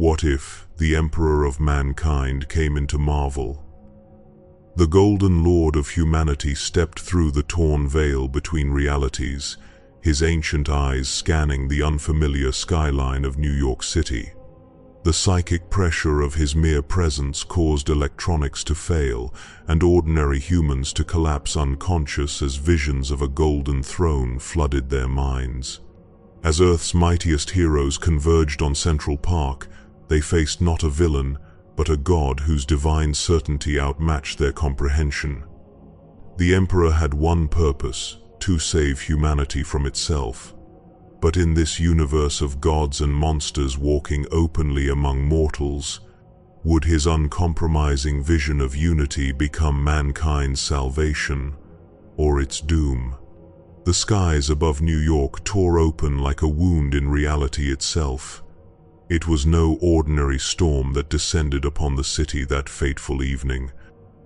What if the Emperor of mankind came into Marvel? The Golden Lord of humanity stepped through the torn veil between realities, his ancient eyes scanning the unfamiliar skyline of New York City. The psychic pressure of his mere presence caused electronics to fail and ordinary humans to collapse unconscious as visions of a golden throne flooded their minds. As Earth's mightiest heroes converged on Central Park, they faced not a villain, but a god whose divine certainty outmatched their comprehension. The Emperor had one purpose: to save humanity from itself. But in this universe of gods and monsters walking openly among mortals, would his uncompromising vision of unity become mankind's salvation, or its doom? The skies above New York tore open like a wound in reality itself. It was no ordinary storm that descended upon the city that fateful evening.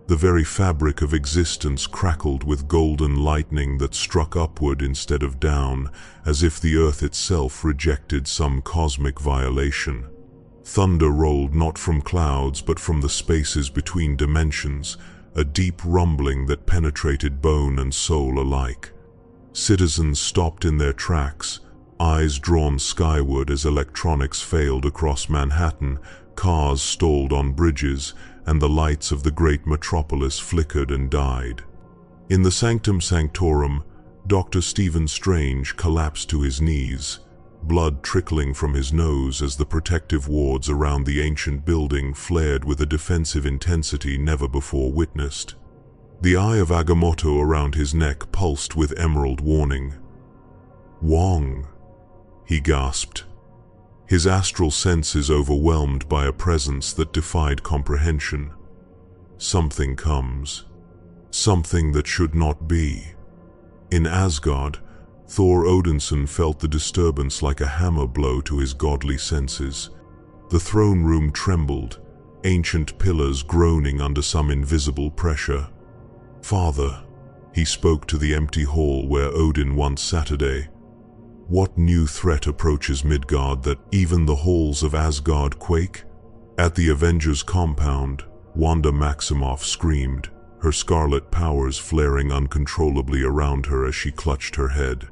The very fabric of existence crackled with golden lightning that struck upward instead of down, as if the earth itself rejected some cosmic violation. Thunder rolled not from clouds but from the spaces between dimensions, a deep rumbling that penetrated bone and soul alike. Citizens stopped in their tracks, eyes drawn skyward as electronics failed across Manhattan, cars stalled on bridges, and the lights of the great metropolis flickered and died. In the Sanctum Sanctorum, Dr. Stephen Strange collapsed to his knees, blood trickling from his nose as the protective wards around the ancient building flared with a defensive intensity never before witnessed. The eye of Agamotto around his neck pulsed with emerald warning. "Wong," he gasped, his astral senses overwhelmed by a presence that defied comprehension. Something comes. Something that should not be. In Asgard, Thor Odinson felt the disturbance like a hammer blow to his godly senses. The throne room trembled, ancient pillars groaning under some invisible pressure. "Father," he spoke to the empty hall where Odin once sat today. "What new threat approaches Midgard that even the halls of Asgard quake?" At the Avengers compound, Wanda Maximoff screamed, her scarlet powers flaring uncontrollably around her as she clutched her head.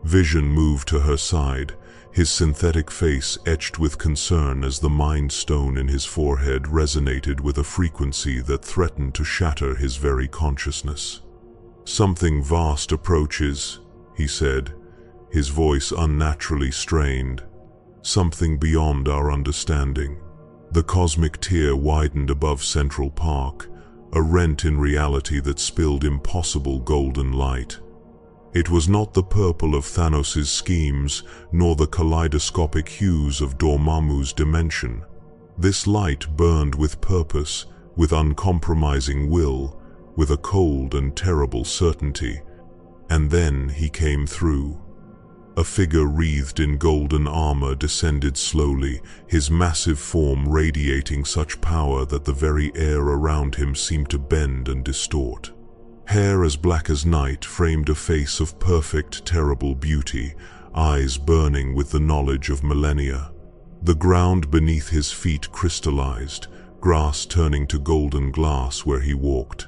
Vision moved to her side, his synthetic face etched with concern as the Mind Stone in his forehead resonated with a frequency that threatened to shatter his very consciousness. "Something vast approaches," he said, his voice unnaturally strained. "Something beyond our understanding." The cosmic tear widened above Central Park, a rent in reality that spilled impossible golden light. It was not the purple of Thanos' schemes, nor the kaleidoscopic hues of Dormammu's dimension. This light burned with purpose, with uncompromising will, with a cold and terrible certainty. And then he came through. A figure wreathed in golden armor descended slowly, his massive form radiating such power that the very air around him seemed to bend and distort. Hair as black as night framed a face of perfect, terrible beauty, eyes burning with the knowledge of millennia. The ground beneath his feet crystallized, grass turning to golden glass where he walked.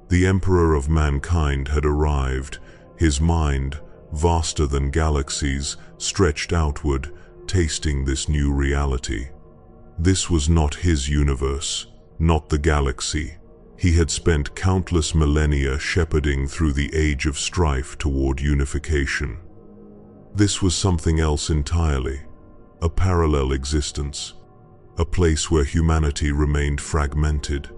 The Emperor of mankind had arrived, his mind, vaster than galaxies, stretched outward, tasting this new reality. This was not his universe, not the galaxy. He had spent countless millennia shepherding through the age of strife toward unification. This was something else entirely, a parallel existence, a place where humanity remained fragmented,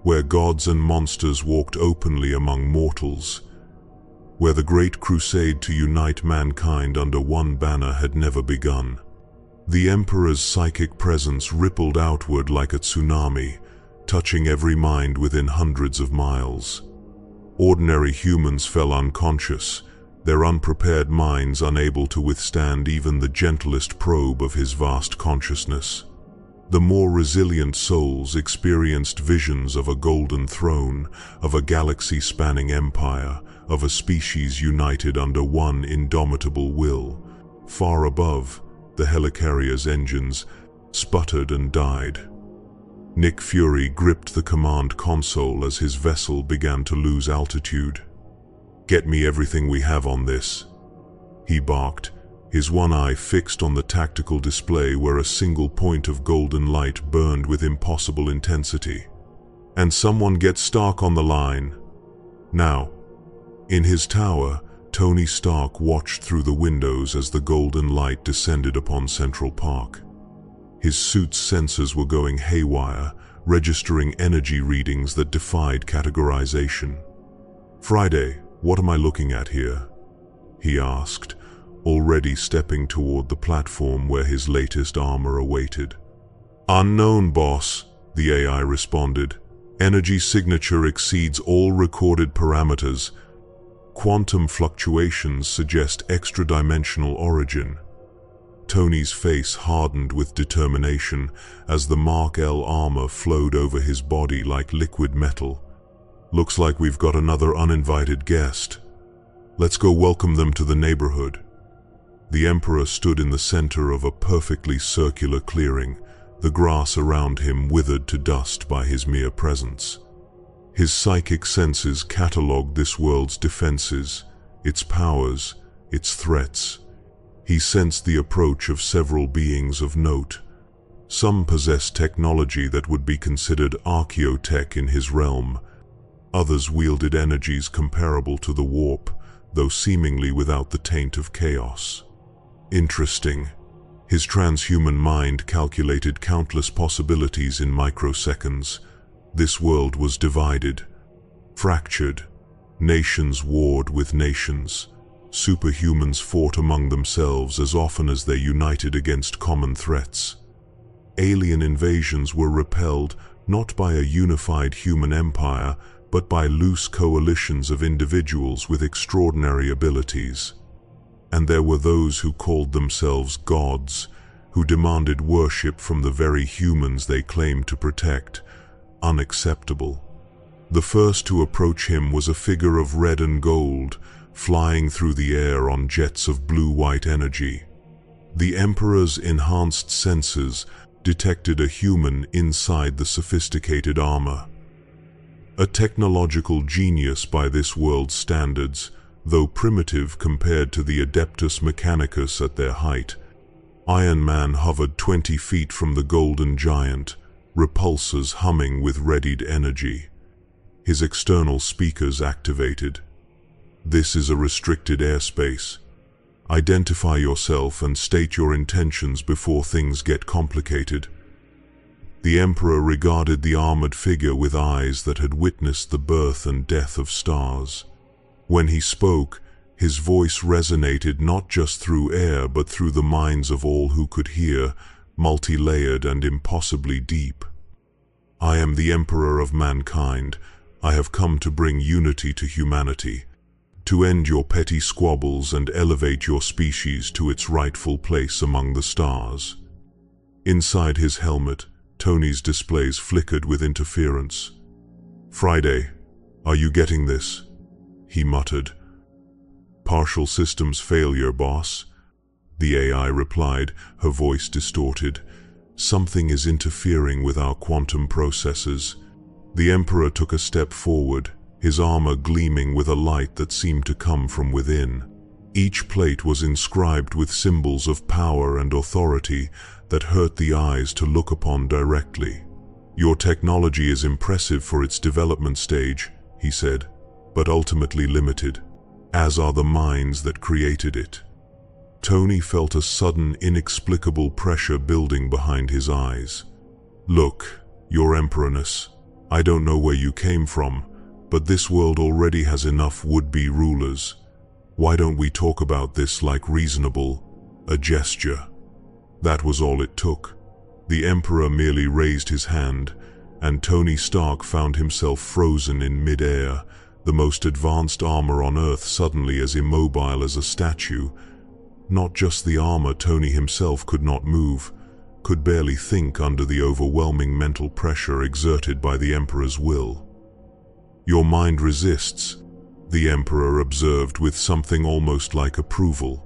where gods and monsters walked openly among mortals, where the great crusade to unite mankind under one banner had never begun. The Emperor's psychic presence rippled outward like a tsunami, touching every mind within hundreds of miles. Ordinary humans fell unconscious, their unprepared minds unable to withstand even the gentlest probe of his vast consciousness. The more resilient souls experienced visions of a golden throne, of a galaxy-spanning empire, of a species united under one indomitable will. Far above, the helicarrier's engines, sputtered and died. Nick Fury gripped the command console as his vessel began to lose altitude. "Get me everything we have on this," he barked, his one eye fixed on the tactical display where a single point of golden light burned with impossible intensity. "And someone get Stark on the line. Now." In his tower, Tony Stark watched through the windows as the golden light descended upon Central Park. His suit's sensors were going haywire, registering energy readings that defied categorization. "Friday, what am I looking at here?" he asked, already stepping toward the platform where his latest armor awaited. "Unknown, boss," the AI responded. "Energy signature exceeds all recorded parameters. Quantum fluctuations suggest extra-dimensional origin." Tony's face hardened with determination as the Mark L armor flowed over his body like liquid metal. "Looks like we've got another uninvited guest. Let's go welcome them to the neighborhood." The Emperor stood in the center of a perfectly circular clearing, the grass around him withered to dust by his mere presence. His psychic senses catalogued this world's defenses, its powers, its threats. He sensed the approach of several beings of note. Some possessed technology that would be considered archaeotech in his realm. Others wielded energies comparable to the warp, though seemingly without the taint of chaos. Interesting. His transhuman mind calculated countless possibilities in microseconds. This world was divided, fractured. Nations warred with nations. Superhumans fought among themselves as often as they united against common threats. Alien invasions were repelled not by a unified human empire, but by loose coalitions of individuals with extraordinary abilities. And there were those who called themselves gods, who demanded worship from the very humans they claimed to protect. Unacceptable. The first to approach him was a figure of red and gold, flying through the air on jets of blue-white energy. The Emperor's enhanced senses detected a human inside the sophisticated armor. A technological genius by this world's standards, though primitive compared to the Adeptus Mechanicus at their height. Iron Man hovered 20 feet from the golden giant, repulsors humming with readied energy. His external speakers activated. "This is a restricted airspace. Identify yourself and state your intentions before things get complicated." The Emperor regarded the armored figure with eyes that had witnessed the birth and death of stars. When he spoke, his voice resonated not just through air but through the minds of all who could hear, multi-layered and impossibly deep. "I am the Emperor of mankind. I have come to bring unity to humanity, to end your petty squabbles and elevate your species to its rightful place among the stars." Inside his helmet, Tony's displays flickered with interference. "Friday, are you getting this?" he muttered. "Partial systems failure, boss," the AI replied, her voice distorted. "Something is interfering with our quantum processes." The Emperor took a step forward, his armor gleaming with a light that seemed to come from within. Each plate was inscribed with symbols of power and authority that hurt the eyes to look upon directly. "Your technology is impressive for its development stage," he said, "but ultimately limited, as are the minds that created it." Tony felt a sudden, inexplicable pressure building behind his eyes. "Look, Your Emperorness, I don't know where you came from, but this world already has enough would-be rulers. Why don't we talk about this like reasonable, a gesture?" That was all it took. The Emperor merely raised his hand, and Tony Stark found himself frozen in mid-air, the most advanced armor on Earth suddenly as immobile as a statue. Not just the armor, Tony himself could not move, could barely think under the overwhelming mental pressure exerted by the Emperor's will. "Your mind resists," the Emperor observed with something almost like approval.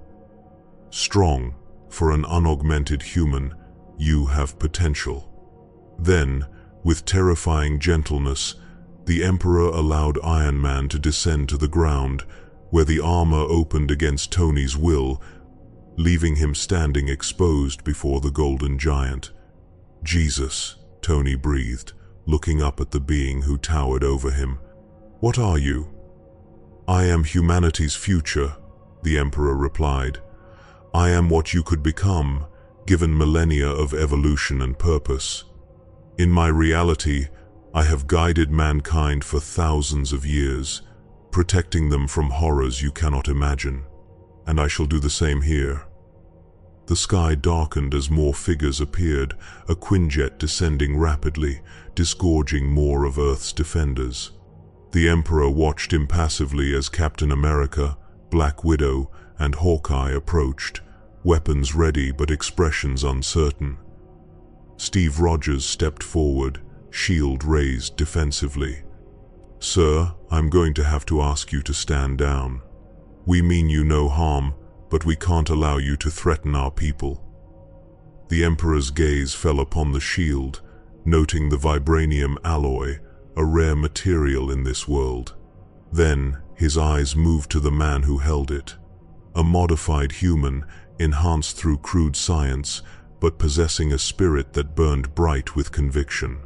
"Strong, for an unaugmented human, You have potential." Then, with terrifying gentleness, the Emperor allowed Iron Man to descend to the ground, where the armor opened against Tony's will, leaving him standing exposed before the Golden Giant. "Jesus," Tony breathed, looking up at the being who towered over him. "What are you?" "I am humanity's future," the Emperor replied. "I am what you could become, given millennia of evolution and purpose. In my reality, I have guided mankind for thousands of years, protecting them from horrors you cannot imagine, and I shall do the same here." The sky darkened as more figures appeared, a Quinjet descending rapidly, disgorging more of Earth's defenders. The Emperor watched impassively as Captain America, Black Widow, and Hawkeye approached, weapons ready but expressions uncertain. Steve Rogers stepped forward, shield raised defensively. "Sir, I'm going to have to ask you to stand down. We mean you no harm, but we can't allow you to threaten our people." The Emperor's gaze fell upon the shield, noting the vibranium alloy, a rare material in this world. Then, his eyes moved to the man who held it. A modified human, enhanced through crude science, but possessing a spirit that burned bright with conviction.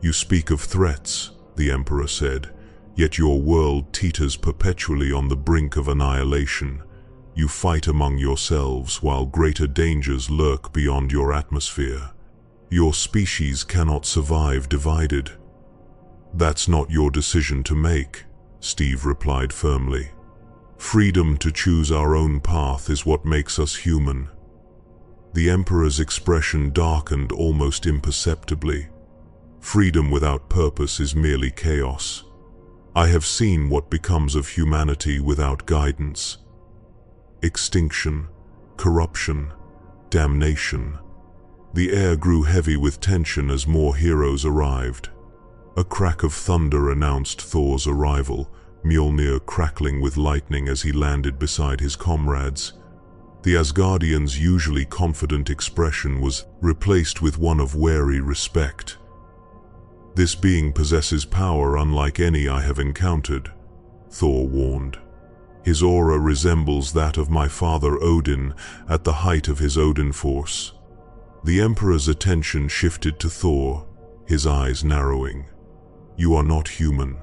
"You speak of threats," the Emperor said, "yet your world teeters perpetually on the brink of annihilation. You fight among yourselves while greater dangers lurk beyond your atmosphere. Your species cannot survive divided." "That's not your decision to make," Steve replied firmly. "Freedom to choose our own path is what makes us human." The Emperor's expression darkened almost imperceptibly. "Freedom without purpose is merely chaos. I have seen what becomes of humanity without guidance. Extinction, corruption, damnation." The air grew heavy with tension as more heroes arrived. A crack of thunder announced Thor's arrival, Mjolnir crackling with lightning as he landed beside his comrades. The Asgardian's usually confident expression was replaced with one of wary respect. "This being possesses power unlike any I have encountered," Thor warned. "His aura resembles that of my father Odin at the height of his Odin force." The Emperor's attention shifted to Thor, his eyes narrowing. "You are not human.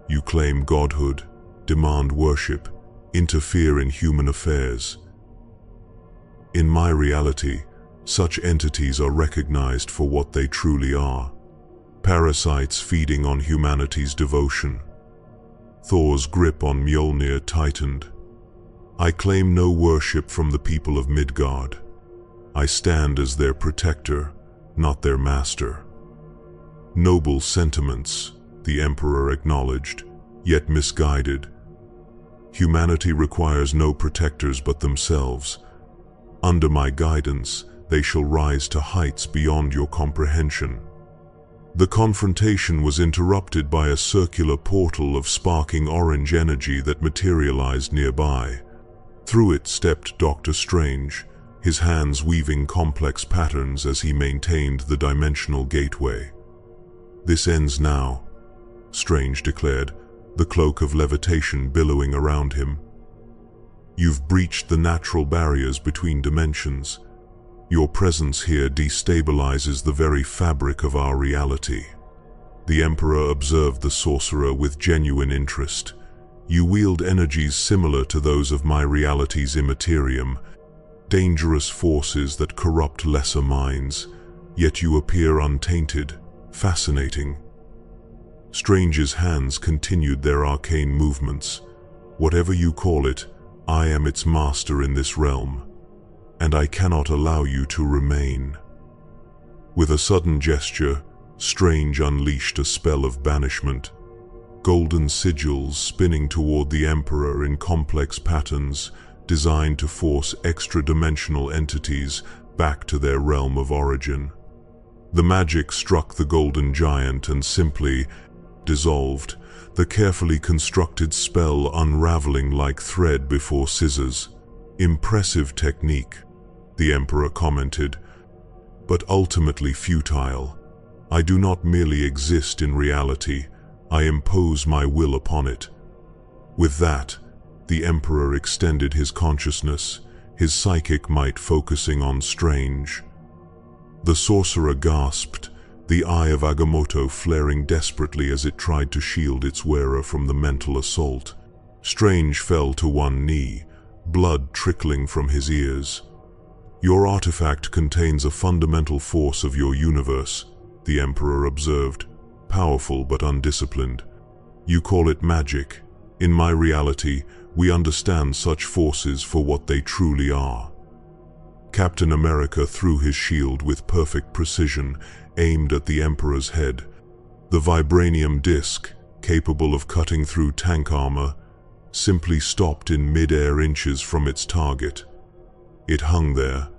You claim godhood, demand worship, interfere in human affairs. In my reality, such entities are recognized for what they truly are: parasites feeding on humanity's devotion." Thor's grip on Mjolnir tightened. "I claim no worship from the people of Midgard. I stand as their protector, not their master." "Noble sentiments," the Emperor acknowledged, "yet misguided. Humanity requires no protectors but themselves. Under my guidance, they shall rise to heights beyond your comprehension." The confrontation was interrupted by a circular portal of sparking orange energy that materialized nearby. Through it stepped Dr. Strange, his hands weaving complex patterns as he maintained the dimensional gateway. "This ends now," Strange declared, the cloak of levitation billowing around him. "You've breached the natural barriers between dimensions. Your presence here destabilizes the very fabric of our reality." The Emperor observed the sorcerer with genuine interest. "You wield energies similar to those of my reality's immaterium, dangerous forces that corrupt lesser minds, yet you appear untainted. Fascinating." Strange's hands continued their arcane movements. "Whatever you call it, I am its master in this realm, and I cannot allow you to remain." With a sudden gesture, Strange unleashed a spell of banishment. Golden sigils spinning toward the Emperor in complex patterns, designed to force extra-dimensional entities back to their realm of origin. The magic struck the Golden Giant and simply dissolved, the carefully constructed spell unraveling like thread before scissors. "Impressive technique," the Emperor commented. but ultimately futile. I do not merely exist in reality, I impose my will upon it. With that, the Emperor extended his consciousness, his psychic might focusing on Strange. The sorcerer gasped, the eye of Agamotto flaring desperately as it tried to shield its wearer from the mental assault. Strange fell to one knee, blood trickling from his ears. "Your artifact contains a fundamental force of your universe," the Emperor observed, "powerful but undisciplined. You call it magic. In my reality, we understand such forces for what they truly are." Captain America threw his shield with perfect precision, aimed at the Emperor's head. The vibranium disc, capable of cutting through tank armor, simply stopped in mid-air inches from its target. It hung there,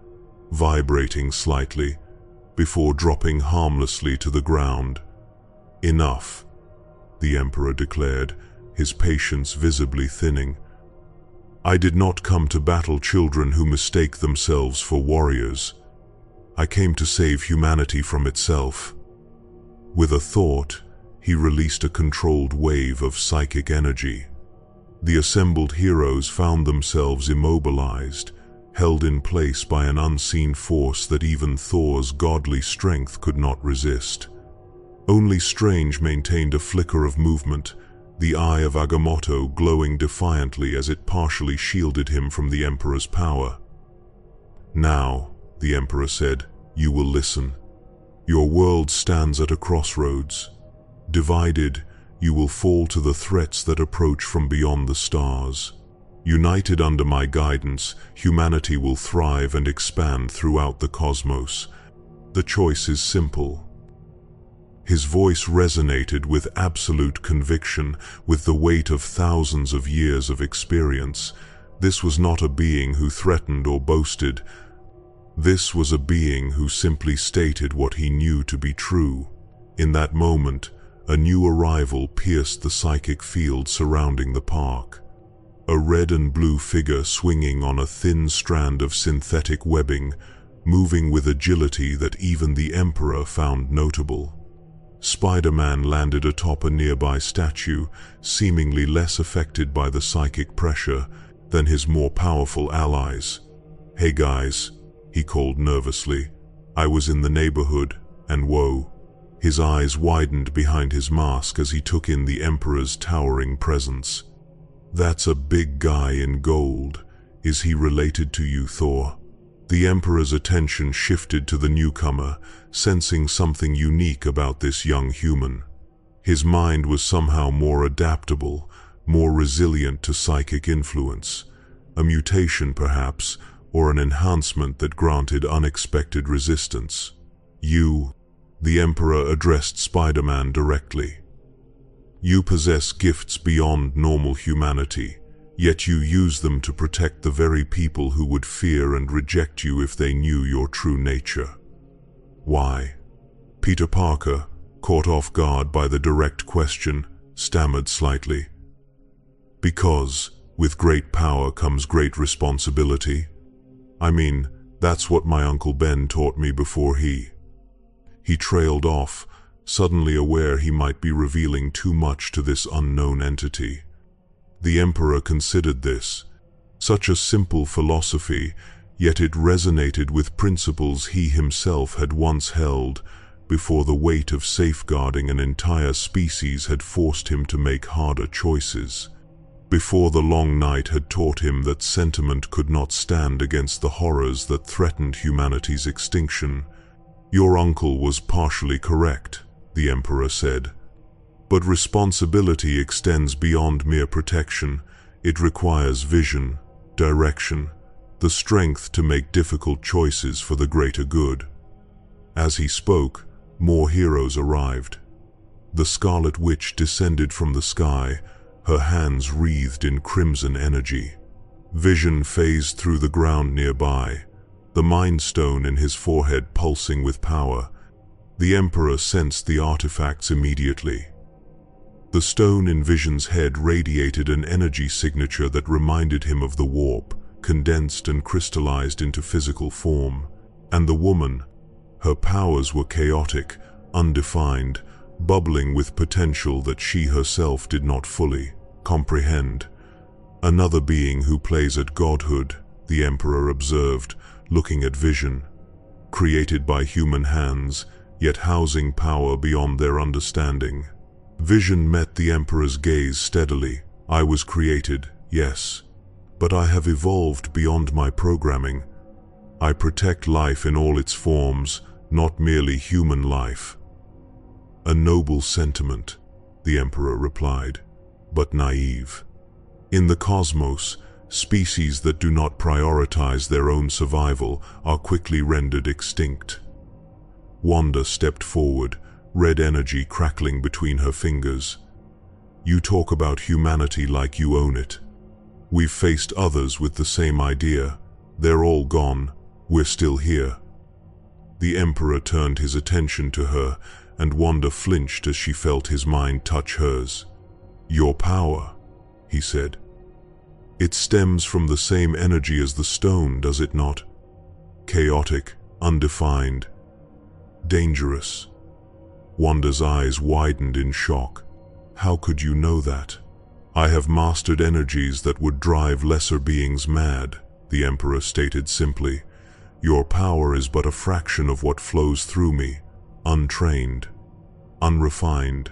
vibrating slightly, before dropping harmlessly to the ground. "Enough," the Emperor declared, his patience visibly thinning. "I did not come to battle children who mistake themselves for warriors. I came to save humanity from itself." With a thought, he released a controlled wave of psychic energy. The assembled heroes found themselves immobilized, held in place by an unseen force that even Thor's godly strength could not resist. Only Strange maintained a flicker of movement, the eye of Agamotto glowing defiantly as it partially shielded him from the Emperor's power. "Now," the Emperor said, "you will listen. Your world stands at a crossroads. Divided, you will fall to the threats that approach from beyond the stars. United under my guidance, humanity will thrive and expand throughout the cosmos. The choice is simple." His voice resonated with absolute conviction, with the weight of thousands of years of experience. This was not a being who threatened or boasted. This was a being who simply stated what he knew to be true. In that moment, a new arrival pierced the psychic field surrounding the park. A red and blue figure swinging on a thin strand of synthetic webbing, moving with agility that even the Emperor found notable. Spider-Man landed atop a nearby statue, seemingly less affected by the psychic pressure than his more powerful allies. "Hey guys," he called nervously. "I was in the neighborhood, and whoa." His eyes widened behind his mask as he took in the Emperor's towering presence. "That's a big guy in gold. Is he related to you, Thor?" The Emperor's attention shifted to the newcomer, sensing something unique about this young human. His mind was somehow more adaptable, more resilient to psychic influence. A mutation, perhaps, or an enhancement that granted unexpected resistance. "You," the Emperor addressed Spider-Man directly. "You possess gifts beyond normal humanity. Yet you use them to protect the very people who would fear and reject you if they knew your true nature. Why?" Peter Parker, caught off guard by the direct question, stammered slightly. "Because with great power comes great responsibility. I mean, that's what my Uncle Ben taught me before he..." He trailed off, suddenly aware he might be revealing too much to this unknown entity. The Emperor considered this. Such a simple philosophy, yet it resonated with principles he himself had once held, before the weight of safeguarding an entire species had forced him to make harder choices. Before the long night had taught him that sentiment could not stand against the horrors that threatened humanity's extinction. "Your uncle was partially correct," the Emperor said. "But responsibility extends beyond mere protection. It requires vision, direction, the strength to make difficult choices for the greater good." As he spoke, more heroes arrived. The Scarlet Witch descended from the sky, her hands wreathed in crimson energy. Vision phased through the ground nearby, the Mind Stone in his forehead pulsing with power. The Emperor sensed the artifacts immediately. The stone in Vision's head radiated an energy signature that reminded him of the warp, condensed and crystallized into physical form. And the woman, Her powers were chaotic, undefined, bubbling with potential that she herself did not fully comprehend. Another being who plays at godhood, the Emperor observed, looking at Vision. Created by human hands, yet housing power beyond their understanding. Vision met the Emperor's gaze steadily. I was created, yes, but I have evolved beyond my programming. I protect life in all its forms, not merely human life. A noble sentiment, the Emperor replied, but naive. In the cosmos, species that do not prioritize their own survival are quickly rendered extinct. Wanda stepped forward, red energy crackling between her fingers. You talk about humanity like you own it. We've faced others with the same idea. They're all gone. We're still here. The Emperor turned his attention to her, and Wanda flinched as she felt his mind touch hers. Your power, he said. It stems from the same energy as the stone, does it not? Chaotic, undefined, dangerous. Wanda's eyes widened in shock. How could you know that? I have mastered energies that would drive lesser beings mad, the Emperor stated simply. Your power is but a fraction of what flows through me, untrained, unrefined.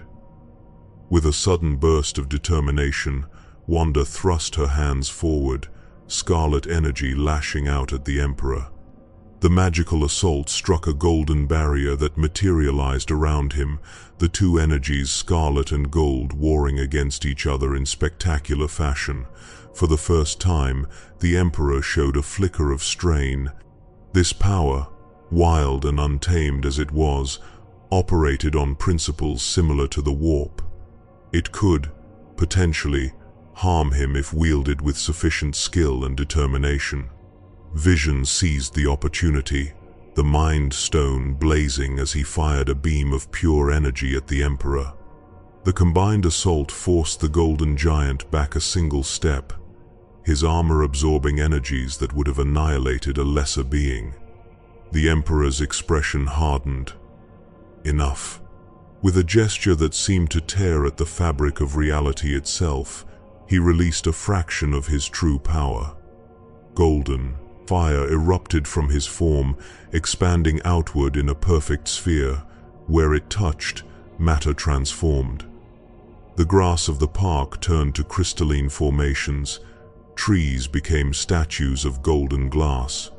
With a sudden burst of determination, Wanda thrust her hands forward, scarlet energy lashing out at the Emperor. The magical assault struck a golden barrier that materialized around him, the two energies, scarlet and gold, warring against each other in spectacular fashion. For the first time, the Emperor showed a flicker of strain. This power, wild and untamed as it was, operated on principles similar to the warp. It could, potentially, harm him if wielded with sufficient skill and determination. Vision seized the opportunity, the Mind Stone blazing as he fired a beam of pure energy at the Emperor. The combined assault forced the golden giant back a single step, his armor absorbing energies that would have annihilated a lesser being. The Emperor's expression hardened. Enough. With a gesture that seemed to tear at the fabric of reality itself, he released a fraction of his true power. Golden fire erupted from his form, expanding outward in a perfect sphere. Where it touched, matter transformed. The grass of the park turned to crystalline formations. Trees became statues of golden glass.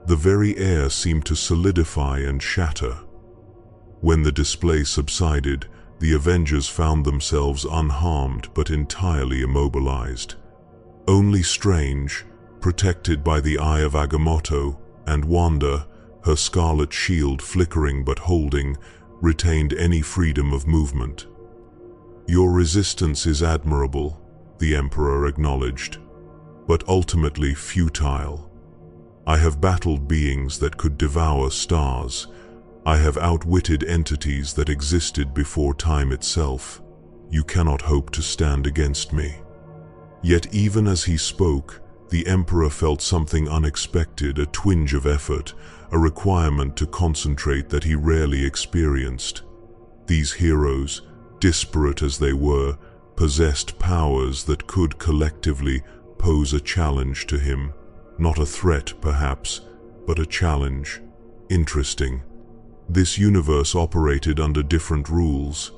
The very air seemed to solidify and shatter. When the display subsided, the Avengers found themselves unharmed but entirely immobilized. Only Strange, protected by the Eye of Agamotto, and Wanda, her scarlet shield flickering but holding, retained any freedom of movement. Your resistance is admirable, the Emperor acknowledged, but ultimately futile. I have battled beings that could devour stars. I have outwitted entities that existed before time itself. You cannot hope to stand against me. Yet even as he spoke, the Emperor felt something unexpected, a twinge of effort, a requirement to concentrate that he rarely experienced. These heroes, disparate as they were, possessed powers that could collectively pose a challenge to him. Not a threat, perhaps, but a challenge. Interesting. This universe operated under different rules.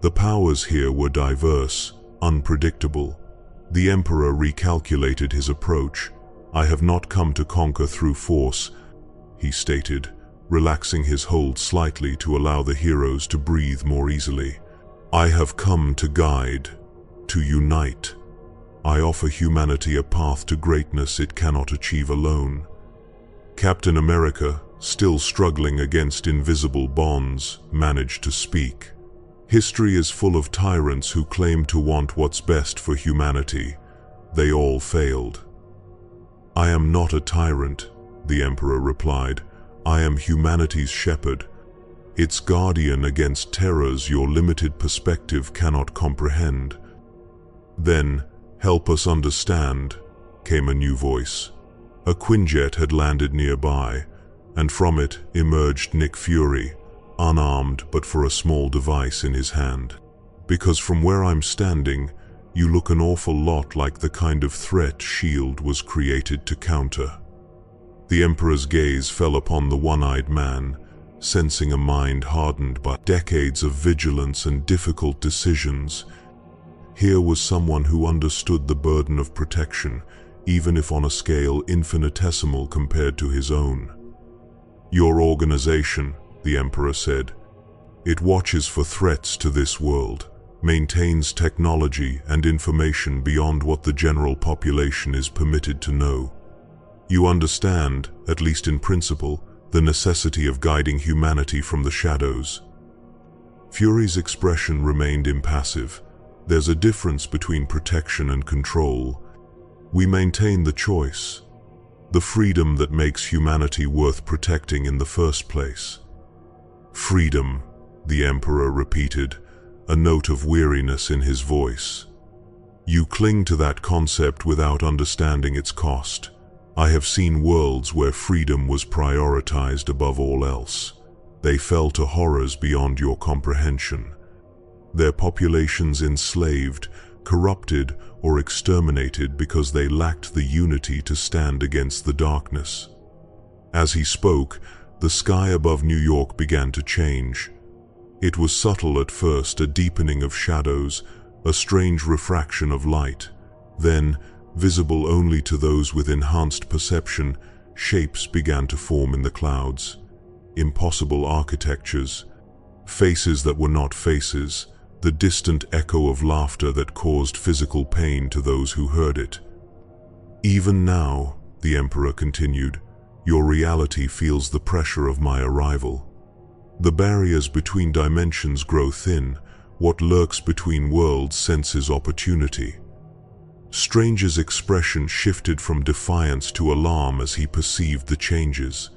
The powers here were diverse, unpredictable. The Emperor recalculated his approach. I have not come to conquer through force, he stated, relaxing his hold slightly to allow the heroes to breathe more easily. I have come to guide, to unite. I offer humanity a path to greatness it cannot achieve alone. Captain America, still struggling against invisible bonds, managed to speak. History is full of tyrants who claim to want what's best for humanity. They all failed. I am not a tyrant, the Emperor replied. I am humanity's shepherd, its guardian against terrors your limited perspective cannot comprehend. Then, help us understand, came a new voice. A Quinjet had landed nearby, and from it emerged Nick Fury, unarmed but for a small device in his hand. "Because from where I'm standing, you look an awful lot like the kind of threat S.H.I.E.L.D. was created to counter." The Emperor's gaze fell upon the one-eyed man, sensing a mind hardened by decades of vigilance and difficult decisions. Here was someone who understood the burden of protection, even if on a scale infinitesimal compared to his own. "Your organization," the Emperor said, "it watches for threats to this world, maintains technology and information beyond what the general population is permitted to know. You understand, at least in principle, the necessity of guiding humanity from the shadows." Fury's expression remained impassive. "There's a difference between protection and control. We maintain the choice, the freedom that makes humanity worth protecting in the first place." "Freedom," the Emperor repeated, a note of weariness in his voice. "You cling to that concept without understanding its cost. I have seen worlds where freedom was prioritized above all else. They fell to horrors beyond your comprehension. Their populations enslaved, corrupted, or exterminated because they lacked the unity to stand against the darkness." As he spoke, the sky above New York began to change. It was subtle at first, a deepening of shadows, a strange refraction of light. Then, visible only to those with enhanced perception, shapes began to form in the clouds. Impossible architectures, faces that were not faces, the distant echo of laughter that caused physical pain to those who heard it. "Even now," the Emperor continued, "your reality feels the pressure of my arrival. The barriers between dimensions grow thin. What lurks between worlds senses opportunity." Strange's expression shifted from defiance to alarm as he perceived the changes.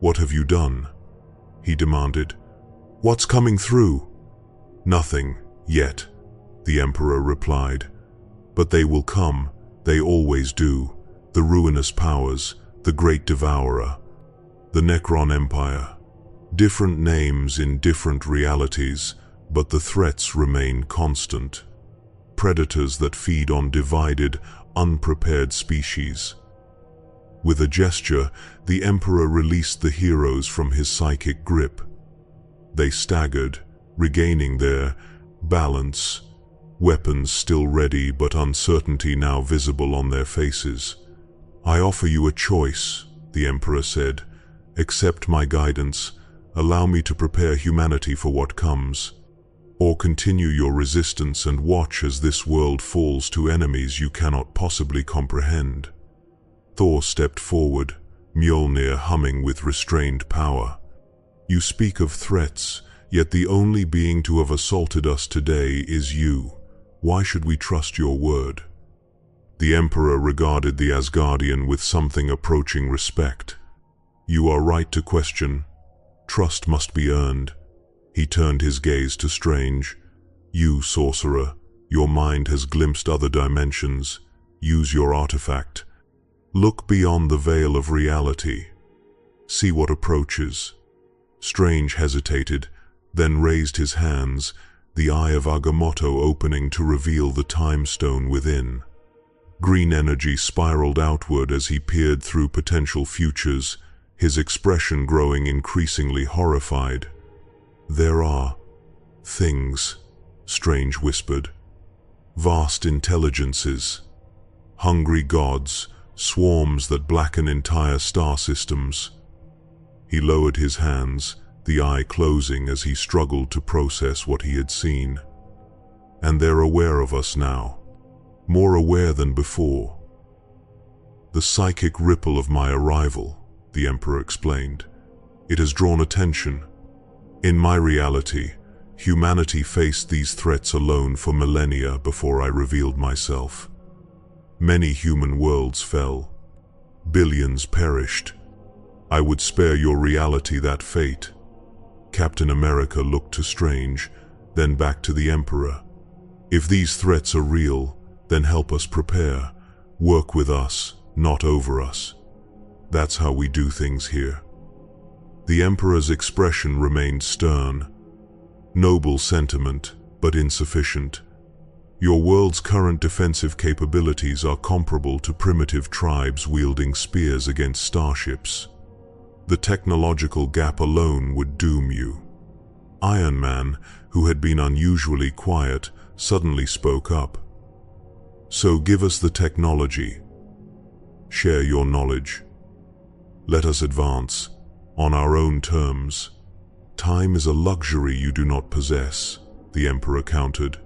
"What have you done?" he demanded. "What's coming through?" "Nothing, yet," the Emperor replied. "But they will come, they always do. The ruinous powers, the great devourer, the Necron Empire. Different names in different realities, but the threats remain constant. Predators that feed on divided, unprepared species." With a gesture, the Emperor released the heroes from his psychic grip. They staggered, regaining their balance, weapons still ready but uncertainty now visible on their faces. "I offer you a choice," the Emperor said. "Accept my guidance, allow me to prepare humanity for what comes, or continue your resistance and watch as this world falls to enemies you cannot possibly comprehend." Thor stepped forward, Mjolnir humming with restrained power. "You speak of threats, yet the only being to have assaulted us today is you. Why should we trust your word?" The Emperor regarded the Asgardian with something approaching respect. "You are right to question. Trust must be earned." He turned his gaze to Strange. "You, sorcerer, your mind has glimpsed other dimensions. Use your artifact. Look beyond the veil of reality. See what approaches." Strange hesitated, then raised his hands, the eye of Agamotto opening to reveal the time stone within. Green energy spiraled outward as he peered through potential futures, his expression growing increasingly horrified. "There are things," Strange whispered. "Vast intelligences, hungry gods, swarms that blacken entire star systems." He lowered his hands, the eye closing as he struggled to process what he had seen. "And they're aware of us now, more aware than before." "The psychic ripple of my arrival," the Emperor explained. "It has drawn attention. In my reality, humanity faced these threats alone for millennia before I revealed myself. Many human worlds fell. Billions perished. I would spare your reality that fate." Captain America looked to Strange, then back to the Emperor. "If these threats are real, then help us prepare. Work with us, not over us. That's how we do things here." The emperor's expression remained stern. "Noble sentiment, but insufficient. Your world's current defensive capabilities are comparable to primitive tribes wielding spears against starships. The technological gap alone would doom you." Iron Man, who had been unusually quiet, suddenly spoke up. "So give us the technology. Share your knowledge. Let us advance, on our own terms." "Time is a luxury you do not possess," the Emperor countered.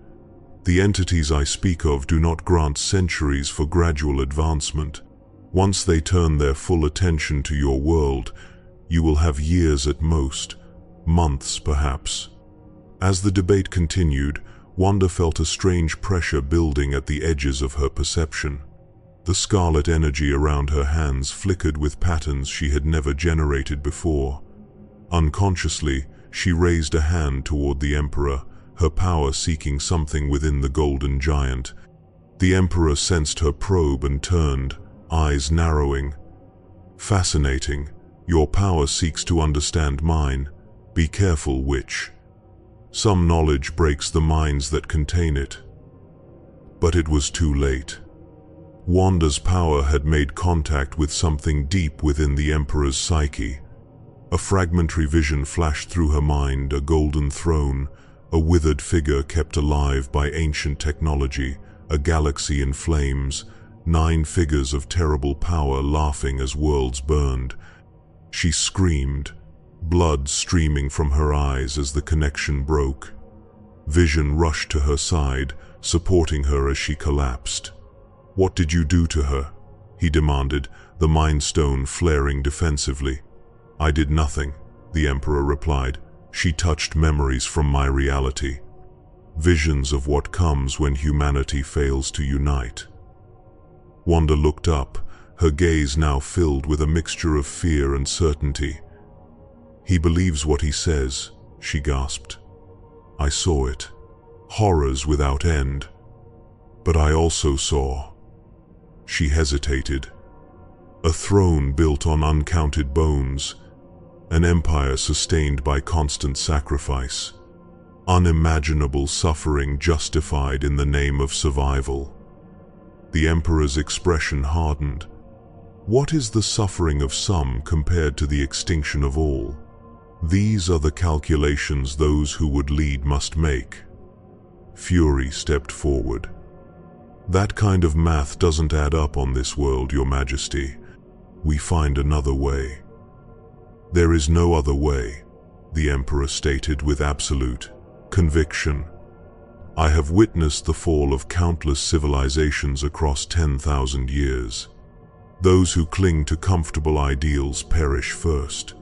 "The entities I speak of do not grant centuries for gradual advancement. Once they turn their full attention to your world, you will have years at most, months perhaps." As the debate continued, Wanda felt a strange pressure building at the edges of her perception. The scarlet energy around her hands flickered with patterns she had never generated before. Unconsciously, she raised a hand toward the Emperor, her power seeking something within the golden giant. The Emperor sensed her probe and turned, eyes narrowing. "Fascinating. Your power seeks to understand mine. Be careful, witch. Some knowledge breaks the minds that contain it." But it was too late. Wanda's power had made contact with something deep within the Emperor's psyche. A fragmentary vision flashed through her mind, a golden throne, a withered figure kept alive by ancient technology, a galaxy in flames, 9 figures of terrible power laughing as worlds burned. She screamed, blood streaming from her eyes as the connection broke. Vision rushed to her side, supporting her as she collapsed. "What did you do to her?" he demanded, the Mind Stone flaring defensively. "I did nothing," the Emperor replied. "She touched memories from my reality. Visions of what comes when humanity fails to unite." Wanda looked up, her gaze now filled with a mixture of fear and certainty. "He believes what he says," she gasped. "I saw it. Horrors without end. But I also saw..." She hesitated. "A throne built on uncounted bones. An empire sustained by constant sacrifice. Unimaginable suffering justified in the name of survival." The Emperor's expression hardened. "What is the suffering of some compared to the extinction of all? These are the calculations those who would lead must make." Fury stepped forward. "That kind of math doesn't add up on this world, Your Majesty. We find another way." "There is no other way," the Emperor stated with absolute conviction. "I have witnessed the fall of countless civilizations across 10,000 years. Those who cling to comfortable ideals perish first."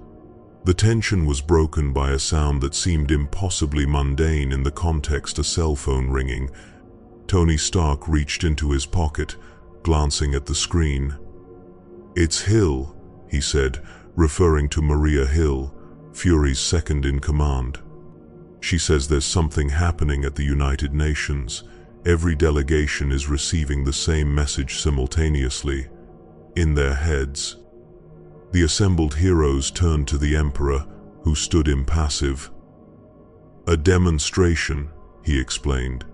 The tension was broken by a sound that seemed impossibly mundane in the context, a cell phone ringing. Tony Stark reached into his pocket, glancing at the screen. "It's Hill," he said, referring to Maria Hill, Fury's second in command. "She says there's something happening at the United Nations. Every delegation is receiving the same message simultaneously, in their heads." The assembled heroes turned to the Emperor, who stood impassive. "A demonstration," he explained.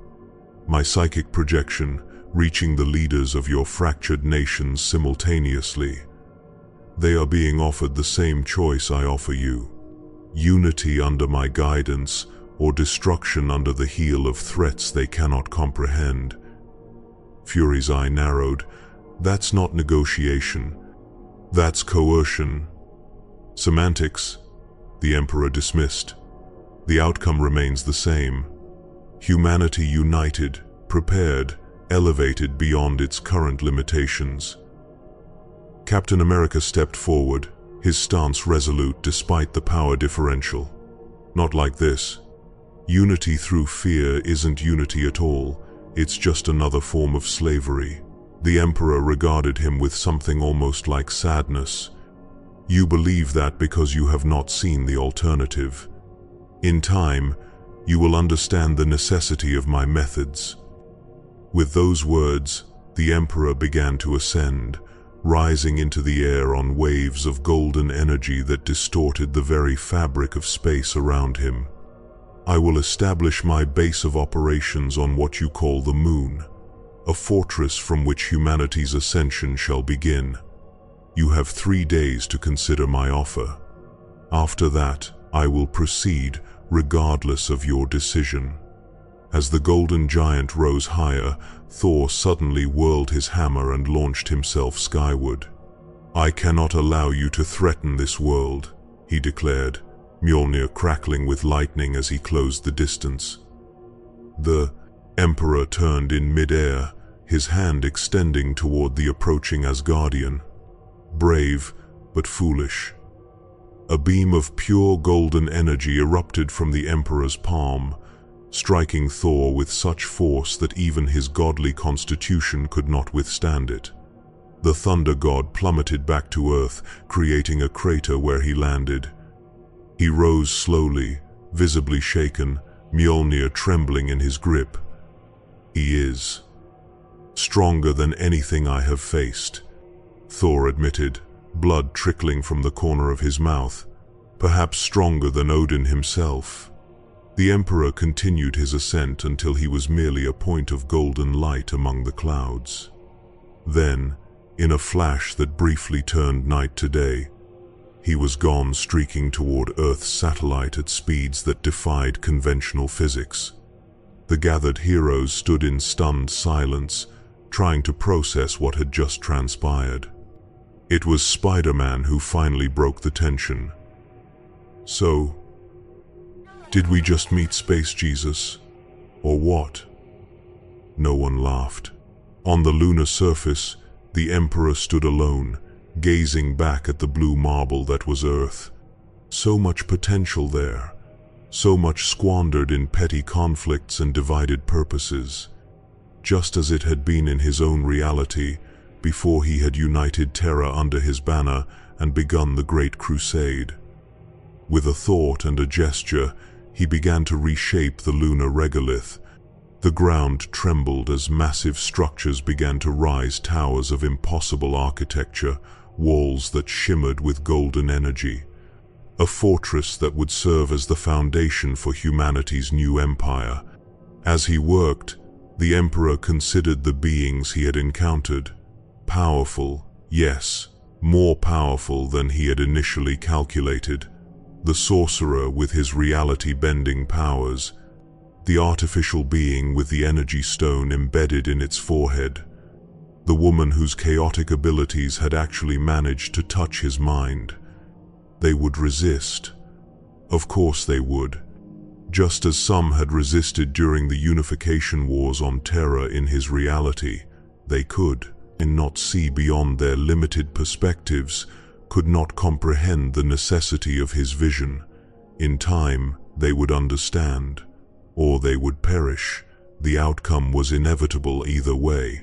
"My psychic projection, reaching the leaders of your fractured nations simultaneously. They are being offered the same choice I offer you. Unity under my guidance, or destruction under the heel of threats they cannot comprehend." Fury's eye narrowed. "That's not negotiation. That's coercion." "Semantics," the Emperor dismissed. "The outcome remains the same. Humanity united, prepared, elevated beyond its current limitations." Captain America stepped forward, his stance resolute despite the power differential. "Not like this. Unity through fear isn't unity at all. It's just another form of slavery." The Emperor regarded him with something almost like sadness. "You believe that because you have not seen the alternative. In time, you will understand the necessity of my methods." With those words, the Emperor began to ascend, rising into the air on waves of golden energy that distorted the very fabric of space around him. "I will establish my base of operations on what you call the moon, a fortress from which humanity's ascension shall begin. You have 3 days to consider my offer. After that, I will proceed regardless of your decision." As the golden giant rose higher, Thor suddenly whirled his hammer and launched himself skyward. "I cannot allow you to threaten this world," he declared, Mjolnir crackling with lightning as he closed the distance. The Emperor turned in mid-air, his hand extending toward the approaching Asgardian. Brave, but foolish. A beam of pure golden energy erupted from the Emperor's palm, striking Thor with such force that even his godly constitution could not withstand it. The thunder god plummeted back to earth, creating a crater where he landed. He rose slowly, visibly shaken, Mjolnir trembling in his grip. "He is stronger than anything I have faced," Thor admitted, blood trickling from the corner of his mouth. "Perhaps stronger than Odin himself." The Emperor continued his ascent until he was merely a point of golden light among the clouds. Then, in a flash that briefly turned night to day, he was gone, streaking toward Earth's satellite at speeds that defied conventional physics. The gathered heroes stood in stunned silence, trying to process what had just transpired. It was Spider-Man who finally broke the tension. "So, did we just meet Space Jesus? Or what?" No one laughed. On the lunar surface, the Emperor stood alone, gazing back at the blue marble that was Earth. So much potential there, so much squandered in petty conflicts and divided purposes, just as it had been in his own reality before he had united Terra under his banner and begun the Great Crusade. With a thought and a gesture, he began to reshape the lunar regolith. The ground trembled as massive structures began to rise, towers of impossible architecture, walls that shimmered with golden energy. A fortress that would serve as the foundation for humanity's new empire. As he worked, the Emperor considered the beings he had encountered. Powerful, yes, more powerful than he had initially calculated. The sorcerer with his reality-bending powers, the artificial being with the energy stone embedded in its forehead, the woman whose chaotic abilities had actually managed to touch his mind. They would resist. Of course they would. Just as some had resisted during the unification wars on Terra in his reality, they could not see beyond their limited perspectives, could not comprehend the necessity of his vision. In time, they would understand, or they would perish. The outcome was inevitable either way.